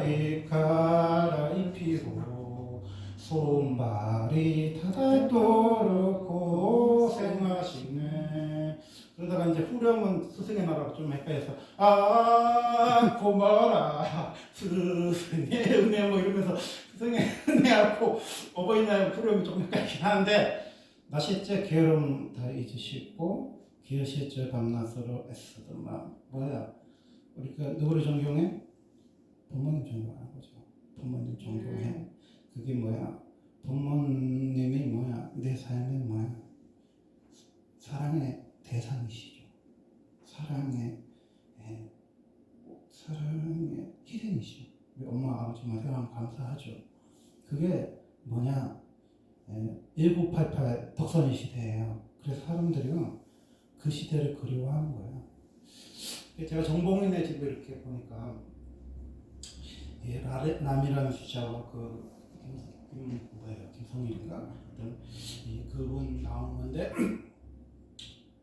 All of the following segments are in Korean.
옷 갈아입히고 손발이 닿도록 고생하시네. 그러다가 이제 후렴은 스승의 나라가 좀 헷갈려서 고마워라 스승의 은혜 뭐 이러면서 스승의 은혜하고 어버이날 후렴이 조금 헷갈리긴 하는데, 나시째 게으름 다 잊으시고 기어시째 밤낮으로 애쓰던 마음. 뭐야? 우리가 누구를 존경해? 부모님 존경하는 거죠. 부모님 존경해. 그게 뭐야? 부모님이 뭐야? 내 삶이 뭐야? 사랑의 대상이시죠. 사랑의 희생이시죠. 우리 엄마 아버지만 생각하면 감사하죠. 그게 뭐냐? 1988 덕선이 시대예요. 그래서 사람들이요 그 시대를 그리워하는 거예요. 제가 정봉인의 집을 이렇게 보니까 남이라는 숫자와 김성일인가 그분 나오는 건데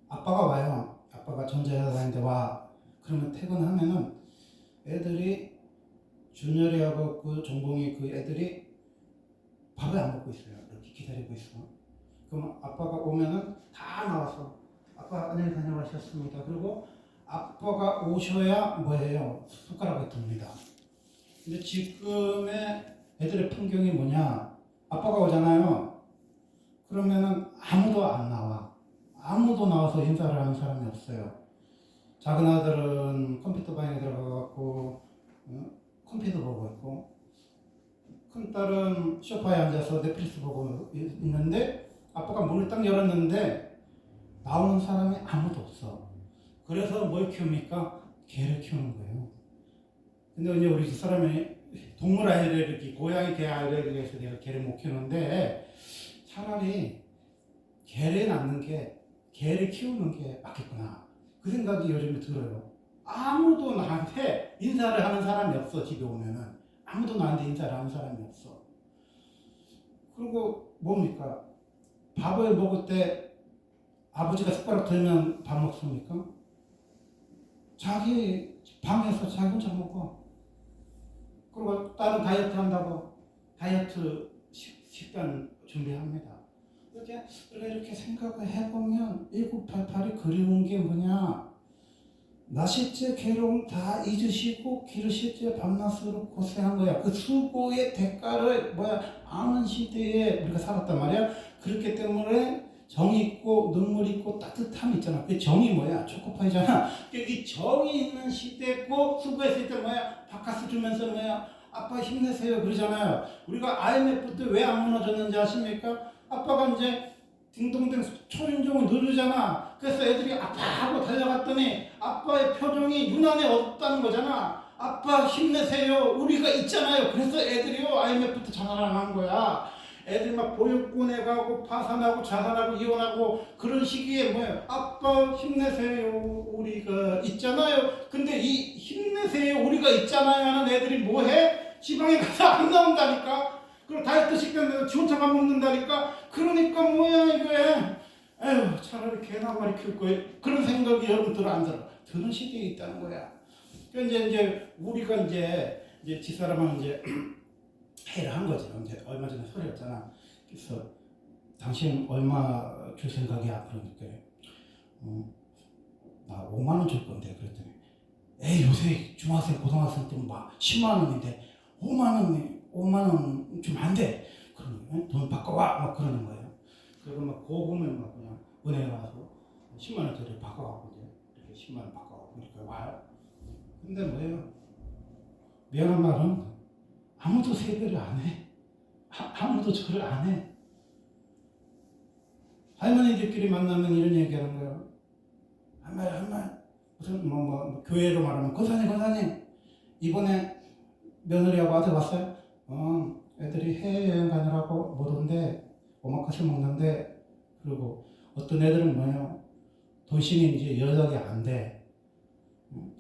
아빠가 와요. 아빠가 전자회사인데 와. 그러면 퇴근하면은 애들이 준열이하고 그 정봉이 그 애들이 밥을 안 먹고 있어요. 이렇게 기다리고 있어. 그럼 아빠가 오면은 다 나와서 아빠 안녕히 다녀가셨습니다. 그리고 아빠가 오셔야 뭐예요? 숟가락을 듭니다. 근데 지금의 애들의 풍경이 뭐냐? 아빠가 오잖아요. 그러면은 아무도 안 나와. 아무도 나와서 인사를 하는 사람이 없어요. 작은 아들은 컴퓨터 방에 들어가갖고 컴퓨터 보고 있고, 큰 딸은 소파에 앉아서 넷플릭스 보고 있는데 아빠가 문을 딱 열었는데 나오는 사람이 아무도 없어. 그래서 뭘 키웁니까? 개를 키우는 거예요. 근데 이제 우리 사람이 동물 알레르기, 고양이 개 알레르기에서 내가 개를 못 키우는데 차라리 개를 낳는 게, 개를 키우는 게 맞겠구나. 그 생각이 요즘에 들어요. 아무도 나한테 인사를 하는 사람이 없어. 집에 오면은 아무도 나한테 인사를 하는 사람이 없어. 그리고 뭡니까? 밥을 먹을 때 아버지가 숟가락 들면 밥 먹습니까? 자기 방에서 자기 혼자 먹어. 그리고 딸은 다이어트 한다고 다이어트 식단 준비합니다. 이렇게 생각을 해보면 1988이 그리운 게 뭐냐? 나시째 괴로움 다 잊으시고 기르시째 밤낮으로 고생한 거야. 그 수고의 대가를 아는 시대에 우리가 살았단 말이야. 그렇기 때문에 정이 있고 눈물 있고 따뜻함이 있잖아. 그 정이 뭐야? 초코파이잖아. 이 정이 있는 시대고 수고했을 때 바카스 주면서 아빠 힘내세요 그러잖아요. 우리가 IMF 때 왜 안 무너졌는지 아십니까? 아빠가 이제 딩동댕 초인종을 누르잖아. 그래서 애들이 아빠하고 달려갔더니 아빠의 표정이 유난히 어둡다는 거잖아. 아빠 힘내세요. 우리가 있잖아요. 그래서 애들이요 IMF 때 자살을 한 거야. 애들이 막 보육군에 가고 파산하고 자살하고 이혼하고 그런 시기에 아빠 힘내세요. 우리가 있잖아요. 근데 이 힘내세요. 우리가 있잖아요 하는 애들이 뭐해? 지방에 가서 안 나온다니까. 그리고 다이어트 식단에서 지 혼자 밥 먹는다니까. 그러니까 이거야. 에휴, 차라리 개나 마리 키울 거예요. 그런 생각이 여러분들 안 들어. 그런 시대에 있다는 거야. 그러니까 이제 우리가 이제 집사람은 이제 회의를 한 거죠. 이제 얼마 전에 소리였잖아. 그래서 당신 얼마 줄 생각이야? 그러니까 나 5만 원 줄 건데. 그랬더니 요새 중학생 고등학생 때 10만 원인데 5만 원 좀 안 돼. 그러면 돈 바꿔와 막 그러는 거예요. 그리고 고금을 그냥 은행에 가서 10만 원짜리 바꿔갖고 이렇게 10만 원 바꿔갖고 이렇게 와요. 근데 미안한 말은 아무도 세배를 안 해. 아무도 절을 안 해. 할머니들끼리 만나면 이런 얘기하는 거예요. 할머니 무슨 교회로 말하면 권사님 이번에 며느리하고 아들 왔어요? 애들이 해외여행 가느라고 못 온대. 오마카세 먹는데. 그리고 어떤 애들은 돌싱이 이제 연락이 안 돼.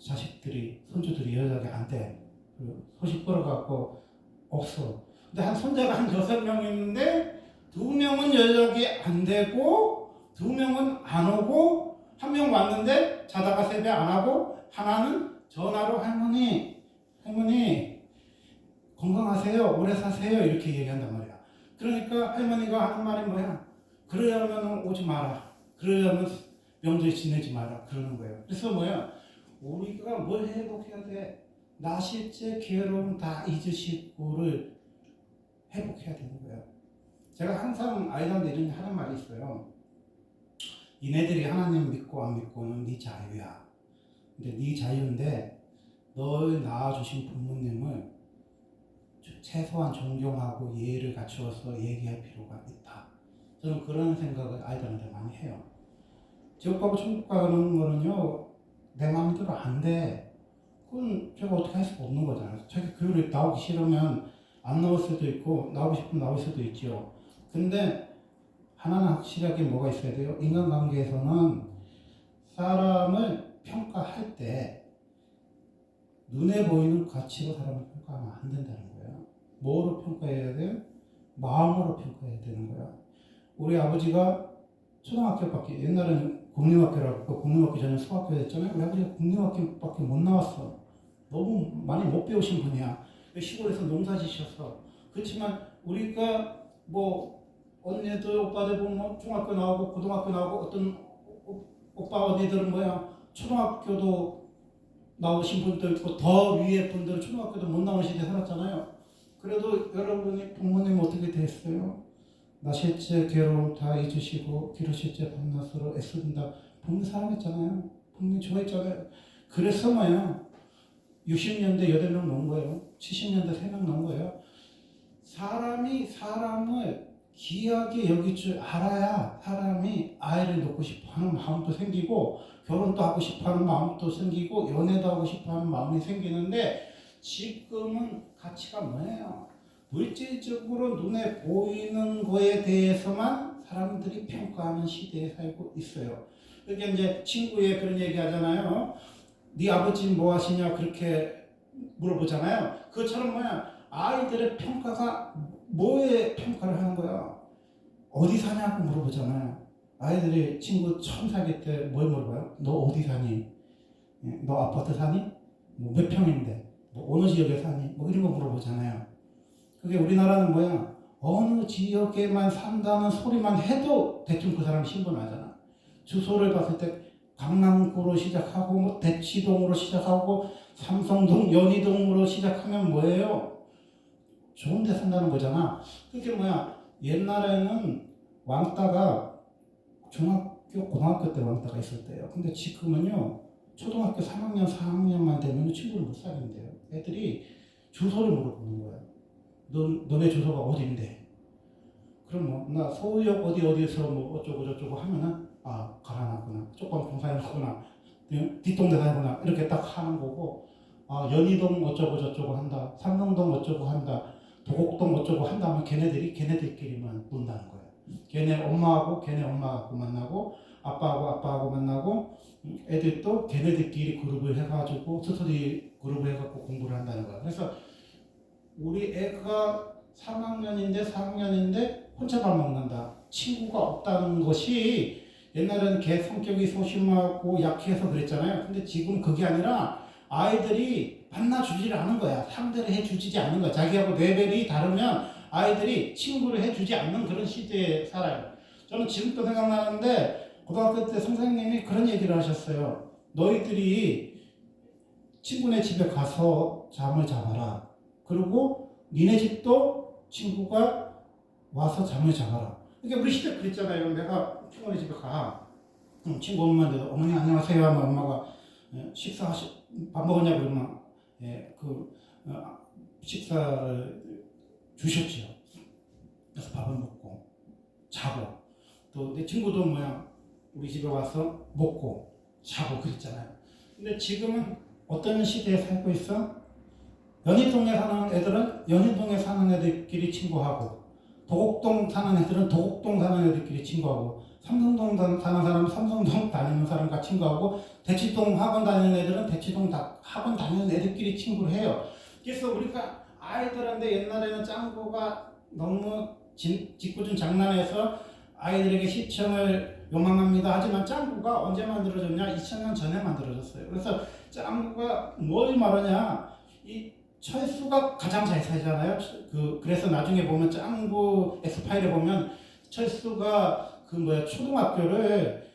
자식들이 손주들이 연락이 안 돼. 그리고 소식 걸어갖고 없어. 근데 한 손자가 한 6명 있는데 2명은 연락이 안 되고 2명은 안 오고 1명 왔는데 자다가 세배 안 하고 하나는 전화로 할머니 건강하세요, 오래 사세요 이렇게 얘기한단 말이야. 그러니까 할머니가 하는 말이 뭐야? 그러려면 오지 마라. 그러려면 명절 지내지 마라. 그러는 거예요. 그래서 뭐야? 우리가 뭘 회복해야 돼? 나 실제 괴로움 다 잊으시고를 회복해야 되는 거예요. 제가 항상 아이들한테 이런 하는 말이 있어요. 니네들이 하나님 믿고 안 믿고는 네 자유야. 근데 네 자유인데 널 낳아주신 부모님을 최소한 존경하고 예의를 갖추어서 얘기할 필요가 있다. 저는 그런 생각을 아이들한테 많이 해요. 지옥 가고 천국 가는 거는요, 내 마음대로 안 돼. 그건 제가 어떻게 할 수가 없는 거잖아요. 자기 교회를 나오기 싫으면 안 나올 수도 있고, 나오고 싶으면 나올 수도 있죠. 근데 하나는 확실하게 뭐가 있어야 돼요? 인간관계에서는 사람을 평가할 때 눈에 보이는 가치로 사람을 평가하면 안 된다는 거예요. 뭐로 평가해야 돼요? 마음으로 평가해야 되는 거야. 우리 아버지가 초등학교밖에, 옛날에는 국립학교라고, 국립학교 전에 소학교였잖아요. 우리 아버지가 국립학교밖에 못 나왔어. 너무 많이 못 배우신 분이야. 시골에서 농사 지셨어. 그렇지만 우리가 뭐 언니들, 오빠들 보면 중학교 나오고 고등학교 나오고, 어떤 오빠 언니들은 뭐야 초등학교도 나오신 분도 있고 더 위에 분들은 초등학교도 못 나온 시대 살았잖아요. 그래도 여러분이 부모님 어떻게 됐어요? 나 실제 괴로움 다 잊으시고 기르실제 밤낮으로 애쓴다. 부모님 사랑했잖아요. 부모님 좋아했잖아요. 그래서 뭐야 60년대 8명 넣은 거예요. 70년대 3명 넣은 거예요. 사람이 사람을 귀하게 여길 줄 알아야 사람이 아이를 낳고 싶어하는 마음도 생기고 결혼도 하고 싶어하는 마음도 생기고 연애도 하고 싶어하는 마음이 생기는데 지금은 가치가 뭐예요? 물질적으로 눈에 보이는 거에 대해서만 사람들이 평가하는 시대에 살고 있어요. 그러니까 이제 친구에 그런 얘기 하잖아요. 네 아버지 뭐 하시냐 그렇게 물어보잖아요. 그것처럼 뭐야 아이들의 평가가 뭐에 평가를 하는 거야? 어디 사냐고 물어보잖아요. 아이들이 친구 처음 사귈 때 뭘 물어봐요? 너 어디 사니? 너 아파트 사니? 뭐 몇 평인데? 뭐 어느 지역에 사니? 뭐 이런 거 물어보잖아요. 그게 우리나라는 뭐야? 어느 지역에만 산다는 소리만 해도 대충 그 사람 신분하잖아. 주소를 봤을 때 강남구로 시작하고 뭐 대치동으로 시작하고 삼성동, 연희동으로 시작하면 뭐예요? 좋은 데 산다는 거잖아. 그게 뭐야? 옛날에는 왕따가 중학교, 고등학교 때 왕따가 있을 때예요. 근데 지금은요, 초등학교 3학년, 4학년만 되면 친구를 못 사귄대요. 애들이 주소를 물어보는 거예요. 너네 주소가 어딘데? 그럼 뭐, 나 서울역 어디에서 뭐 어쩌고 저쩌고 하면은, 아, 가라나구나. 조금 동사였구나. 뒷동네 살구나. 이렇게 딱 하는 거고, 아, 연희동 어쩌고 저쩌고 한다. 삼성동 어쩌고 한다. 도곡동 어쩌고 한다면 걔네들끼리만 논다는 거예요. 걔네 엄마하고 걔네 엄마하고 만나고 아빠하고 만나고 애들도 걔네들끼리 그룹을 해가지고 스터디 그룹을 해갖고 공부를 한다는 거예요. 그래서 우리 애가 3학년인데 4학년인데 혼자 밥 먹는다. 친구가 없다는 것이 옛날에는 걔 성격이 소심하고 약해서 그랬잖아요. 근데 지금 그게 아니라 아이들이 만나주지를 않은 거야. 상대를 해주지 않는 거야. 자기하고 레벨이 다르면 아이들이 친구를 해주지 않는 그런 시대에 살아요. 저는 지금도 생각나는데 고등학교 때 선생님이 그런 얘기를 하셨어요. 너희들이 친구네 집에 가서 잠을 자봐라. 그리고 니네 집도 친구가 와서 잠을 자봐라. 그러니까 우리 시대 그랬잖아요. 내가 친구네 집에 가. 친구 엄마한테 어머니 안녕하세요 하면 엄마가 밥 먹었냐 그러면 식사를 주셨지요. 그래서 밥을 먹고 자고 또 내 친구도 뭐야 우리 집에 와서 먹고 자고 그랬잖아요. 근데 지금은 어떤 시대에 살고 있어? 연희동에 사는 애들은 연희동에 사는 애들끼리 친구하고 도곡동 사는 애들은 도곡동 사는 애들끼리 친구하고 삼성동 사는 사람은 삼성동 다니는 사람과 친구하고 대치동 학원 다니는 애들은 대치동 학원 다니는 애들끼리 친구를 해요. 그래서 우리가 아이들한테 옛날에는 짱구가 너무 짓궂은 장난해서 아이들에게 시청을 요망합니다. 하지만 짱구가 언제 만들어졌냐? 2000년 전에 만들어졌어요. 그래서 짱구가 뭘 말하냐? 이 철수가 가장 잘 살잖아요. 그래서 나중에 보면 짱구 엑스파일에 보면 철수가 초등학교를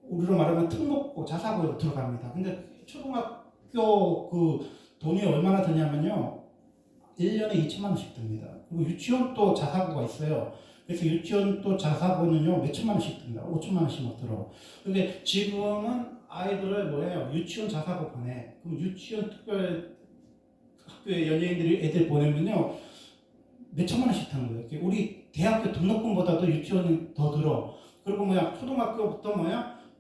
우리로 말하면 특목고 자사고로 들어갑니다. 근데 초등학교 돈이 얼마나 드냐면요. 1년에 2천만 원씩 듭니다. 그리고 유치원도 자사고가 있어요. 그래서 유치원도 자사고는요, 몇 천만 원씩 듭니다. 5천만 원씩 못 들어. 근데 지금은 아이들을 유치원 자사고 보내. 그럼 유치원 특별 학교에 연예인들이 애들 보내면요, 몇 천만 원씩 드는 거예요. 우리 대학교 등록금보다도 유치원이 더 들어. 그리고 초등학교부터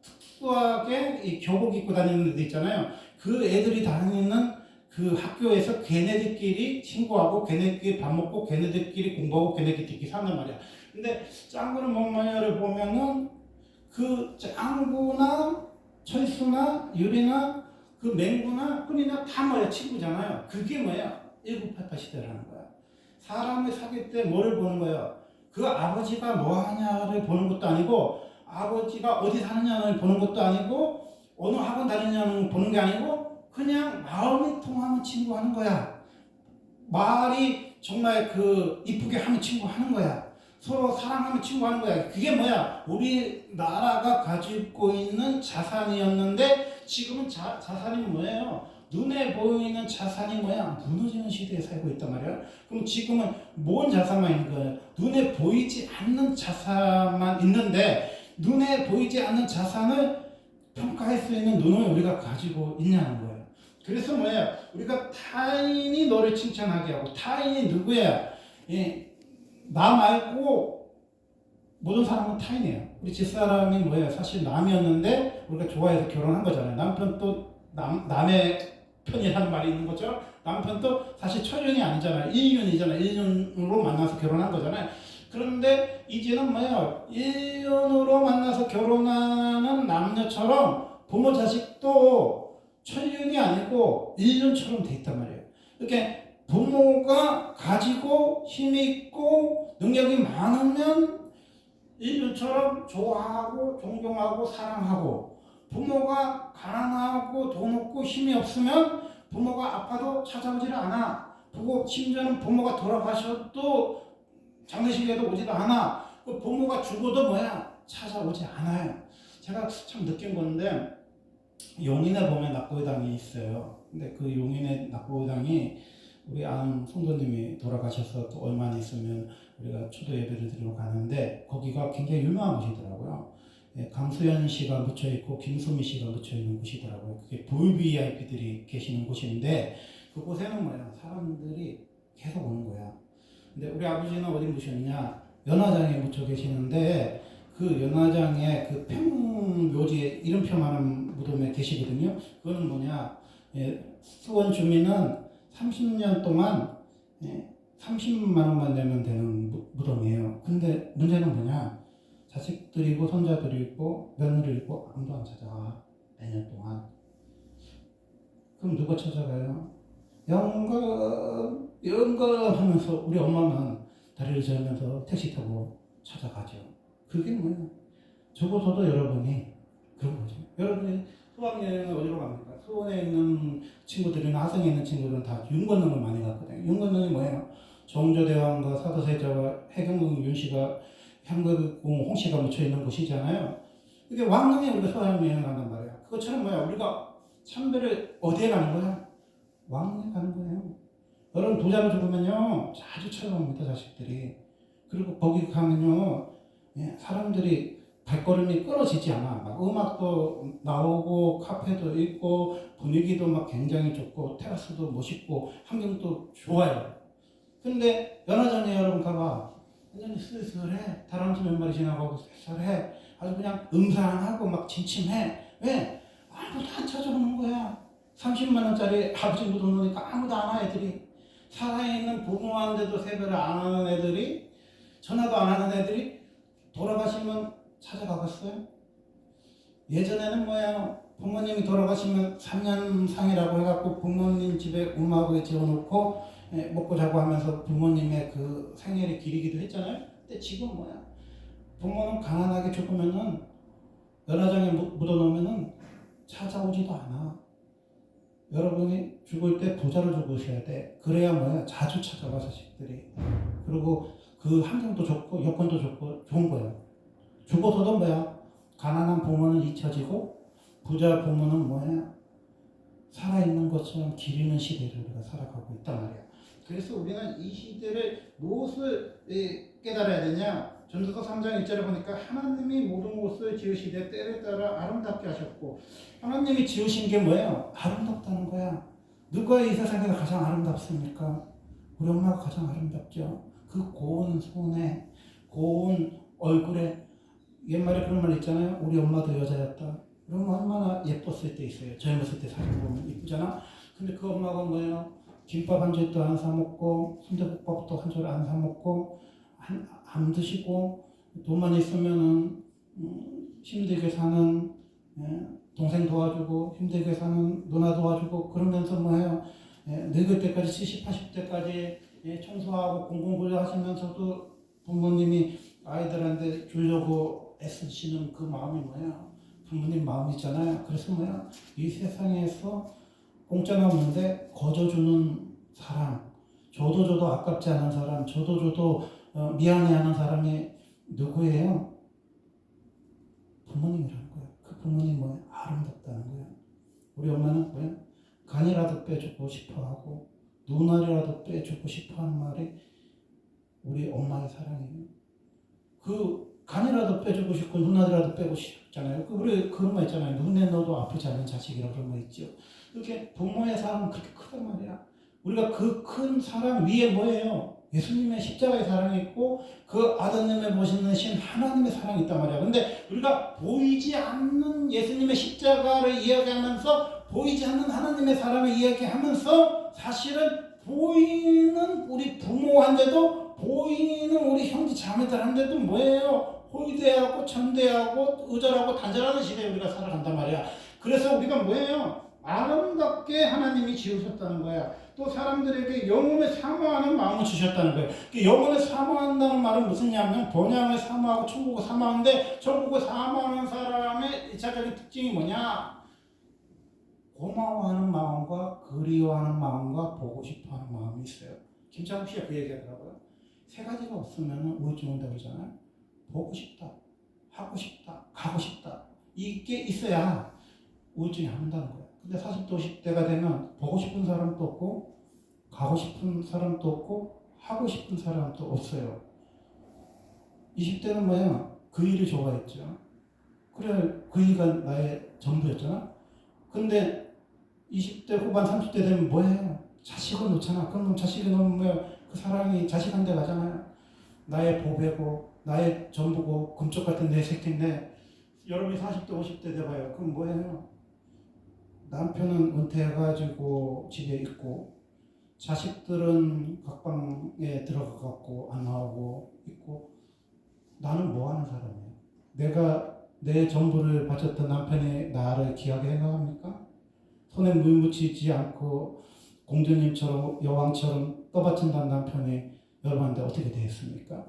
특수하게 이 교복 입고 다니는 애들 있잖아요. 그 애들이 다니는 그 학교에서 걔네들끼리 친구하고 걔네들끼리 밥 먹고 걔네들끼리 공부하고 걔네들끼리 산단 말이야. 근데 짱구는 뭐냐를 보면은 그 짱구나 철수나 유리나 그 맹구나 흔이나 다 친구잖아요. 그게 1988 시대라는 거야. 사람을 사귈 때 뭐를 보는 거야? 그 아버지가 뭐 하냐를 보는 것도 아니고, 아버지가 어디 사느냐를 보는 것도 아니고, 어느 학원 다니냐는 보는 게 아니고, 그냥 마음이 통하면 친구 하는 거야. 말이 정말 이쁘게 하면 친구 하는 거야. 서로 사랑하면 친구 하는 거야. 그게 우리나라가 가지고 있는 자산이었는데, 지금은 자산이 뭐예요? 눈에 보이는 자산이 무너지는 시대에 살고 있단 말이야. 그럼 지금은 뭔 자산만 있는 거예요? 눈에 보이지 않는 자산만 있는데, 눈에 보이지 않는 자산을 평가할 수 있는 눈을 우리가 가지고 있냐는 거예요. 그래서 우리가 타인이 너를 칭찬하게 하고, 타인이 누구야? 나 말고 모든 사람은 타인이에요. 우리 집사람이 사실 남이었는데 우리가 좋아해서 결혼한 거잖아요. 남편도 남의 편이라는 말이 있는 거죠. 남편도 사실 철륜이 아니잖아요. 일륜이잖아요. 일륜으로 만나서 결혼한 거잖아요. 그런데 이제는 1년으로 만나서 결혼하는 남녀처럼 부모 자식도 천륜이 아니고 1년처럼 돼 있단 말이에요. 이렇게 부모가 가지고 힘이 있고 능력이 많으면 1년처럼 좋아하고 존경하고 사랑하고, 부모가 가난하고 돈 없고 힘이 없으면 부모가 아파도 찾아오지를 않아. 심지어는 부모가 돌아가셔도 장례식에도 오지도 않아. 부모가 죽어도 찾아오지 않아요. 제가 참 느낀 건데, 용인에 보면 낙고회당이 있어요. 근데 그 용인의 낙고회당이 우리 아는 성도님이 돌아가셔서 또 얼마 안 있으면 우리가 초도 예배를 드리러 가는데, 거기가 굉장히 유명한 곳이더라고요. 강수연 씨가 묻혀 있고 김수미 씨가 묻혀 있는 곳이더라고요. 그게 VVIP들이 계시는 곳인데, 그곳에는 사람들이 계속 오는 거야. 근데 우리 아버지는 어디 묻혔냐? 연화장에 묻혀 계시는데, 그 연화장에 그 평묘지에 이름표만한 무덤에 계시거든요. 그거는 수원 주민은 30년 동안 30만 원만 내면 되는 무덤이에요. 근데 문제는 자식들이고 손자들이고 며느리이고 아무도 안 찾아와. 매년 동안. 그럼 누가 찾아가요? 영감 하면서 우리 엄마는 다리를 저으면서 택시 타고 찾아가죠. 그게 적어서도 여러분이 그런 거죠. 여러분이 수학여행을 어디로 갑니까? 수원에 있는 친구들이나 하성에 있는 친구들은 다 윤건능을 많이 갔거든요. 윤건능이 정조대왕과 사도세자와 해경궁 윤씨가 향극궁 홍씨가 묻혀있는 곳이잖아요. 이게 왕릉에 우리가 수학여행을 간단 말이야. 그것처럼 우리가 참배를 어디에 가는 거야? 왕릉에 가는 거예요. 여러분 부자로 죽으면요 자주 찾아옵니다, 자식들이. 그리고 거기 가면요 사람들이 발걸음이 끊어지지 않아. 음악도 나오고 카페도 있고 분위기도 굉장히 좋고 테라스도 멋있고 환경도 좋아요. 근데 연화장에 여러분 가봐. 완전히 쓸쓸해. 다람쥐 몇 마리 지나가고 쓸쓸해. 아주 그냥 음산하고 침침해. 왜? 아무도 안 찾아오는 거야. 30만 원짜리 아버지 묻어 놓으니까 아무도 안 와. 애들이 살아있는 부모한테도 세배를 안 하는 애들이, 전화도 안 하는 애들이 돌아가시면 찾아가겠어요? 예전에는 부모님이 돌아가시면 3년 상이라고 해갖고 부모님 집에 음악을 지어놓고 먹고 자고 하면서 부모님의 그 생애를 기리기도 했잖아요. 근데 지금 부모는 가난하게 죽으면은 연화장에 묻어놓으면은 찾아오지도 않아. 여러분이 죽을 때 부자로 죽으셔야 돼. 그래야 뭐야? 자주 찾아와 자식들이. 그리고 그 환경도 좋고 여건도 좋고 좋은 거예요. 죽어서도 뭐야? 가난한 부모는 잊혀지고 부자 부모는 뭐야? 살아있는 것처럼 기리는 시대를 우리가 살아가고 있단 말이야. 그래서 우리는 이 시대를 무엇을 깨달아야 되냐? 전도서 3장 1절에 보니까 하나님이 모든 것을 지으시되 때를 따라 아름답게 하셨고, 하나님이 지으신 게 뭐예요? 아름답다는 거야. 누가 이 세상에서 가장 아름답습니까? 우리 엄마가 가장 아름답죠. 그 고운 손에 고운 얼굴에, 옛말에 그런 말 있잖아요. 우리 엄마도 여자였다. 우리 엄마 얼마나 예뻤을 때 있어요. 젊었을 때 사진 보면 이쁘잖아. 근데 그 엄마가 뭐예요? 김밥 한 줄도 안 사 먹고 순대국밥도 한 줄 안 사 먹고 안 드시고, 돈만 있으면은 힘들게 사는, 동생 도와주고 힘들게 사는 누나 도와주고, 그러면서 뭐예요? 늙을 때까지 70, 80대까지 청소하고 공공부여 하시면서도 부모님이 아이들한테 주려고 애쓰시는 그 마음이 뭐야? 부모님 마음이잖아요. 그래서 뭐야? 이 세상에서 공짜는 없는데 거저주는 사람, 줘도 아깝지 않은 사람, 줘도 미안해하는 사람이 누구예요? 부모님이라는 거예요. 그 부모님 뭐예요? 아름답다는 거예요. 우리 엄마는 뭐예요? 간이라도 빼주고 싶어하고 눈알이라도 빼주고 싶어하는 말이 우리 엄마의 사랑이에요. 그 간이라도 빼주고 싶고 눈알이라도 빼고 싶잖아요. 우리 그런 말 있잖아요. 눈에 넣어도 아프지 않은 자식이라고 그런 말 있죠. 이렇게 부모의 사랑은 그렇게 크단 말이야. 우리가 그 큰 사랑 위에 뭐예요? 예수님의 십자가의 사랑이 있고 그 아드님의 모시는 하나님의 사랑이 있단 말이야. 근데 우리가 보이지 않는 예수님의 십자가를 이야기하면서 보이지 않는 하나님의 사랑을 이야기하면서 사실은 보이는 우리 부모한테도 보이는 우리 형제 자매들한테도 뭐예요? 홀대하고 천대하고 의절하고 단절하는 시대에 우리가 살아간단 말이야. 그래서 우리가 뭐예요? 아름답게 하나님이 지으셨다는 거야. 또 사람들에게 영혼을 사모하는 마음을 주셨다는 거예요. 영혼을 사모한다는 말은 무슨냐면 본향을 사모하고 천국을 사모하는데, 천국을 사모하는 사람의 1차적인 특징이 뭐냐? 고마워하는 마음과 그리워하는 마음과 보고 싶어하는 마음이 있어요. 김창욱 씨가 그 얘기하더라고요. 세 가지가 없으면 우울증 온다고 그러잖아요. 보고 싶다, 하고 싶다, 가고 싶다. 이게 있어야 우울증이 안 온다는 거예요. 근데 40대, 50대가 되면 보고 싶은 사람도 없고 가고 싶은 사람도 없고 하고 싶은 사람도 없어요. 20대는 뭐예요? 그 일을 좋아했죠. 그래, 그 일가 나의 전부였잖아. 근데 20대 후반 30대 되면 뭐예요? 자식을 놓잖아. 그러면 자식이 놓으면 그 사랑이 자식한테 가잖아요. 나의 보배고 나의 전부고 금쪽 같은 내 새끼인데, 여러분이 40대 50대 돼봐요. 그럼 뭐예요? 남편은 은퇴해가지고 집에 있고 자식들은 각방에 들어가갖고 안 나오고 있고, 나는 뭐하는 사람이에요? 내가 내 전부를 바쳤던 남편이 나를 귀하게 생각합니까? 손에 물 묻히지 않고 공주님처럼 여왕처럼 떠받친다는 남편이 여러분한테 어떻게 되겠습니까?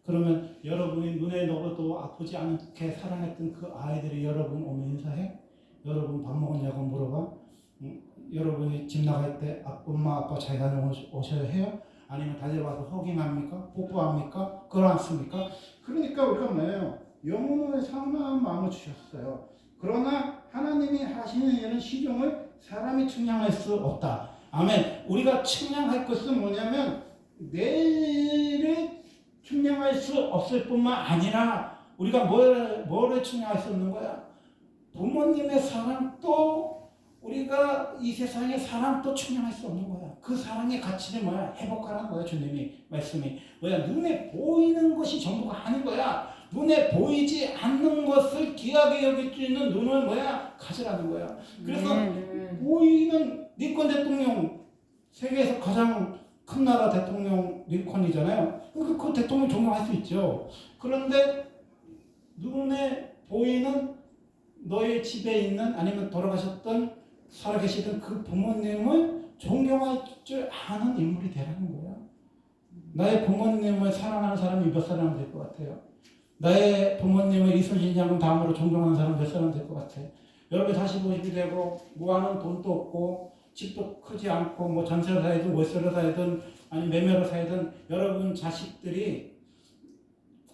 그러면 여러분이 눈에 넣어도 아프지 않게 사랑했던 그 아이들이 여러분 오면 인사해? 여러분 밥 먹었냐고 물어봐? 여러분이 집 나갈 때 엄마 아빠 잘 다녀오셔야 해요? 아니면 달려와서 허깅합니까? 뽀뽀합니까? 그렇습니까? 그러니까 우리가 뭐예요? 영혼을 사모하는 마음을 주셨어요. 그러나 하나님이 하시는 일은 시종을 사람이 측량할 수 없다. 아멘. 우리가 측량할 것은 뭐냐면 내일을 측량할 수 없을 뿐만 아니라 우리가 뭐를 측량할 수 없는 거야? 부모님의 사랑도 우리가 이 세상의 사랑도 측량할 수 없는 거야. 그 사랑의 가치는 뭐야? 회복하라는 거야. 주님이 말씀이 뭐야? 눈에 보이는 것이 전부가 아닌 거야. 눈에 보이지 않는 것을 귀하게 여길 수 있는 눈을 뭐야? 가지라는 거야. 그래서 보이는 링컨 대통령, 세계에서 가장 큰 나라 대통령 링컨이잖아요. 그 대통령 존경할 수 있죠. 그런데 눈에 보이는 너의 집에 있는 아니면 돌아가셨던 살아계시던 그 부모님을 존경할 줄 아는 인물이 되라는 거야. 나의 부모님을 사랑하는 사람이 몇 사람 될 것 같아요? 나의 부모님을 이순신 장군 다음으로 존경하는 사람 몇 사람 될 것 같아요? 여러분 40, 50이 되고 뭐하는 돈도 없고 집도 크지 않고 뭐 전세로 살든 월세로 살든 아니 매매로 살든 여러분 자식들이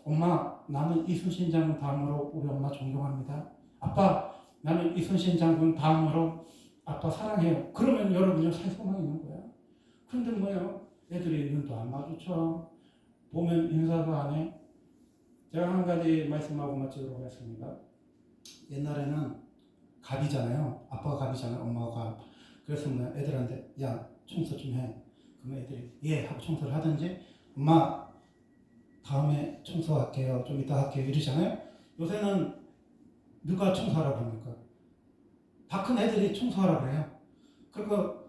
엄마 나는 이순신 장군 다음으로 우리 엄마 존경합니다. 아빠 나는 이순신 장군 다음으로 아빠 사랑해요. 그러면 여러분이 살 소망이 있는 거야. 그런데 뭐예요? 애들이 눈도 안 마주쳐. 보면 인사도 안 해. 제가 한 가지 말씀하고 마치도록 하겠습니다. 옛날에는 갑이잖아요. 아빠가 갑이잖아요. 엄마가 갑. 그래서 뭐 애들한테 야 청소 좀 해. 그러면 애들이 예 하고 청소를 하든지 엄마 다음에 청소할게요. 좀 이따 할게요. 이러잖아요. 요새는 누가 청소하라고 합니까? 다 큰 애들이 청소하라고 그래요. 그러니까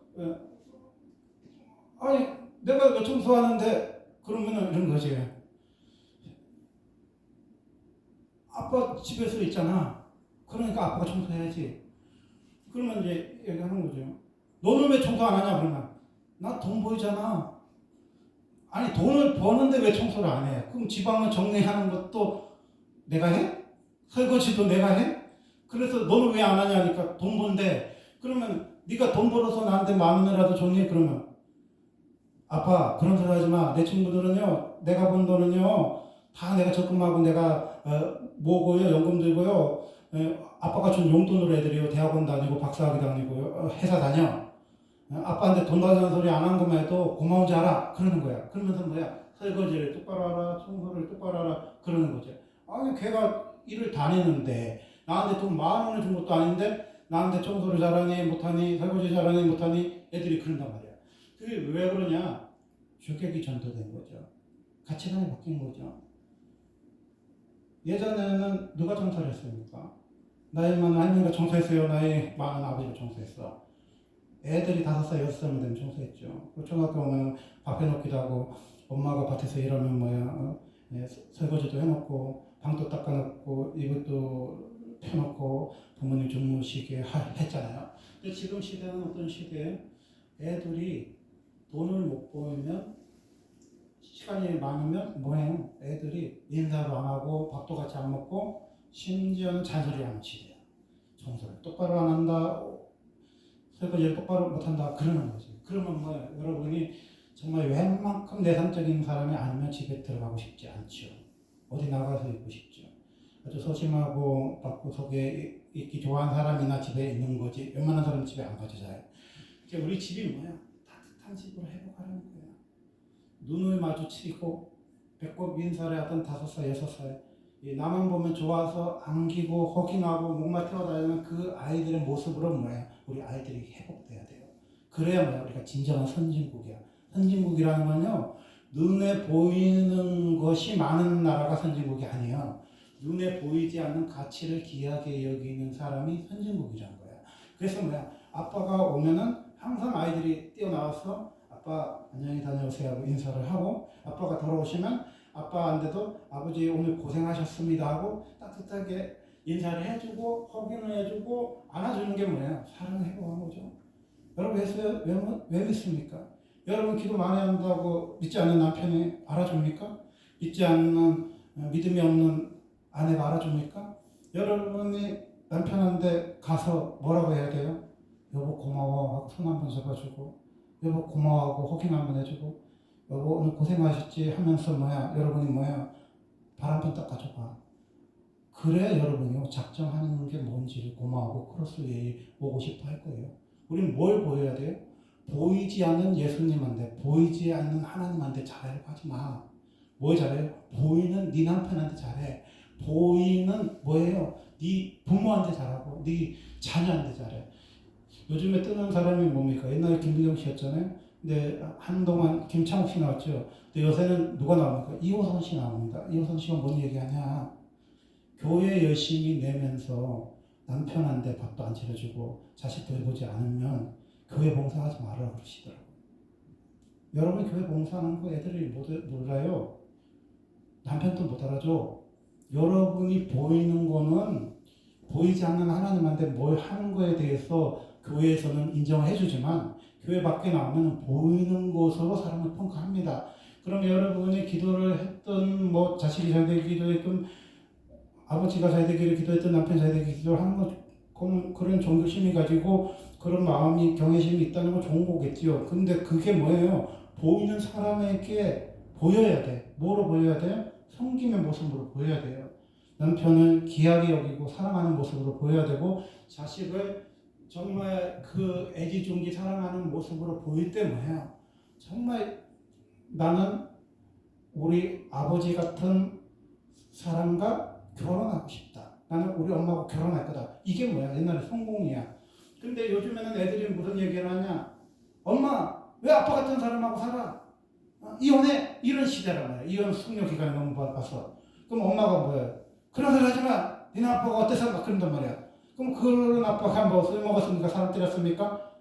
아니 내가 왜 청소하는데 그러면은 이런 거지. 아빠 집에서 있잖아. 그러니까 아빠가 청소해야지. 그러면 이제 얘기하는 거죠. 너는 왜 청소 안 하냐 그러면 나 돈 벌잖아. 아니 돈을 버는데 왜 청소를 안 해? 그럼 지방을 정리하는 것도 내가 해? 설거지도 내가 해? 그래서 너는 왜 안 하냐니까 돈 번대. 그러면 네가 돈 벌어서 나한테 10,000원이라도 줬니? 그러면 아빠 그런 소리 하지 마. 내 친구들은요 내가 번 돈은요 다 내가 적금하고 내가 모으고요 연금 들고요 아빠가 준 용돈으로 애들이요 대학원 다니고 박사학위 다니고 회사 다녀. 아빠한테 돈 달라는 소리 안 한 것만 해도 고마운 줄 알아. 그러는 거야. 그러면서 뭐야 설거지를 똑바로 하라 청소를 똑바로 하라 그러는 거지. 아니 걔가 일을 다니는데 나한테 돈 10,000원을 준 것도 아닌데 나한테 청소를 잘하니 못하니 설거지 잘하니 못하니 애들이 그런단 말이야. 그게 왜 그러냐? 주객이 전도된 거죠. 가치관이 바뀐 거죠. 예전에는 누가 청소를 했습니까? 나이 많은 할머니가 청소했어요. 나이 많은 아버지가 청소했어. 애들이 5살, 6살이면 되면 청소했죠. 초등학교 오면 밥 해놓기도 하고 엄마가 밭에서 일하면 뭐야 설거지도 해놓고 방도 닦아놓고 이것도 펴놓고 부모님 주무시게 했잖아요. 근데 지금 시대는 어떤 시대에 애들이 돈을 못 벌면 시간이 많으면 뭐해요? 애들이 인사도 안 하고 밥도 같이 안 먹고 심지어는 잔소리하는 시대야. 청소를 똑바로 안 한다, 설거지를 똑바로 못 한다 그러는 거지. 그러면 뭐야? 여러분이 정말 웬만큼 내상적인 사람이 아니면 집에 들어가고 싶지 않죠. 어디 나가서 있고 싶죠. 아주 소심하고 방구석에 있기 좋아하는 사람이나 집에 있는 거지. 웬만한 사람은 집에 안 가죠. 잘. 우리 집이 뭐야? 따뜻한 집으로 회복하라는 거야. 눈을 마주치고 배꼽 인사를 하던 5살, 6살 나만 보면 좋아서 안기고 허깅하고 목마 태워다니는 그 아이들의 모습으로 뭐야? 우리 아이들이 회복돼야 돼요. 그래야 뭐야? 우리가 진정한 선진국이야. 선진국이라는 건요. 눈에 보이는 것이 많은 나라가 선진국이 아니에요. 눈에 보이지 않는 가치를 귀하게 여기는 사람이 선진국이라는 거야. 그래서 뭐야? 아빠가 오면은 항상 아이들이 뛰어나와서 아빠 안녕히 다녀오세요 하고 인사를 하고 아빠가 돌아오시면 아빠한테도 아버지 오늘 고생하셨습니다 하고 따뜻하게 인사를 해주고 허기를 해주고 안아주는 게 뭐예요? 사랑을 해보는 거죠. 여러분 왜 믿습니까? 여러분 기도 많이 한다고 믿지 않는 남편이 알아줍니까? 믿지 않는 믿음이 없는 아내가 알아줍니까? 여러분이 남편한테 가서 뭐라고 해야 돼요? 여보 고마워 하고 손 한번 잡아주고 여보 고마워하고 호킹 한번 해주고 여보 오늘 고생하셨지 하면서 뭐야 여러분이 뭐야 발 한 번 닦아줘봐. 그래 여러분이 작정하는 게 뭔지를 고마워하고 크로스웨이 오고 싶어 할 거예요. 우리는 뭘 보여야 돼요? 보이지 않는 예수님한테 보이지 않는 하나님한테 잘하려고 하지 마. 뭘 잘해요? 보이는 네 남편한테 잘해. 보이는 뭐예요? 네 부모한테 잘하고 네 자녀한테 잘해. 요즘에 뜨는 사람이 뭡니까? 옛날에 김부경 씨였잖아요. 근데 한동안 김창욱 씨 나왔죠. 근데 요새는 누가 나옵니까? 이호선 씨 나옵니다. 이호선 씨가 뭔 얘기하냐? 교회 열심히 내면서 남편한테 밥도 안 차려주고 자식 돌보지 않으면 교회 봉사하지 말라 그러시더라고요. 여러분 교회 봉사하는 거 애들이 몰라요. 남편도 못 알아줘. 여러분이 보이는 거는 보이지 않는 하나님한테 뭘 하는 거에 대해서 교회에서는 인정을 해주지만 교회 밖에 나오면 보이는 것으로 사람을 평가합니다. 그럼 여러분이 기도를 했던 자식이 잘 되기도 했던 아버지가 잘 되기를 기도했던 남편 잘 되기 기도를 하는 거 그런 존경심이 가지고 그런 마음이 경외심이 있다는 건 좋은 거겠지요. 근데 그게 뭐예요? 보이는 사람에게 보여야 돼. 뭐로 보여야 돼요? 섬김의 모습으로 보여야 돼요. 남편을 귀하게 여기고 사랑하는 모습으로 보여야 되고 자식을 정말 그 애지중지 사랑하는 모습으로 보일 때 뭐예요? 정말 나는 우리 아버지 같은 사람과 결혼하고 싶다. 나는 우리 엄마하고 결혼할 거다. 이게 뭐야? 옛날에 성공이야. 근데 요즘에는 애들이 무슨 얘기를 하냐? 엄마, 왜 아빠 같은 사람하고 살아? 이혼해? 이런 시대란 말이야. 이혼 숙려 기간이 너무 바빠서. 그럼 엄마가 뭐예요? 그런 소리 하지 마. 니네 아빠가 어때서? 막 그런단 말이야. 그럼 그런 아빠가 뭐 술 먹었습니까? 사람 때렸습니까?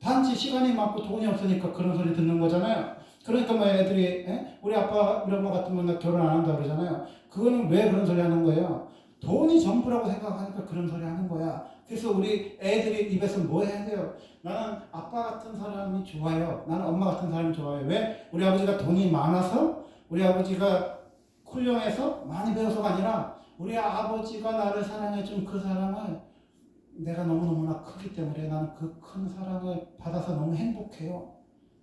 단지 시간이 많고 돈이 없으니까 그런 소리 듣는 거잖아요. 그러니까 뭐 애들이 우리 아빠 우리 엄마 같으면 나 결혼 안 한다 그러잖아요. 그거는 왜 그런 소리 하는 거예요? 돈이 전부라고 생각하니까 그런 소리 하는 거야. 그래서 우리 애들이 입에서 뭐 해야 돼요? 나는 아빠 같은 사람이 좋아요. 나는 엄마 같은 사람이 좋아요. 왜? 우리 아버지가 돈이 많아서 우리 아버지가 훌륭해서 많이 배워서가 아니라 우리 아버지가 나를 사랑해준 그 사랑을 내가 너무너무나 크기 때문에 나는 그 큰 사랑을 받아서 너무 행복해요.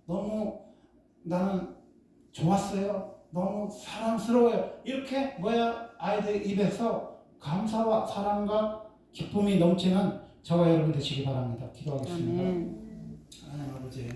너무 나는 좋았어요. 너무 사랑스러워요. 이렇게 뭐야 아이들 입에서 감사와 사랑과 기쁨이 넘치는 저와 여러분 되시기 바랍니다. 기도하겠습니다. 하나님 아버지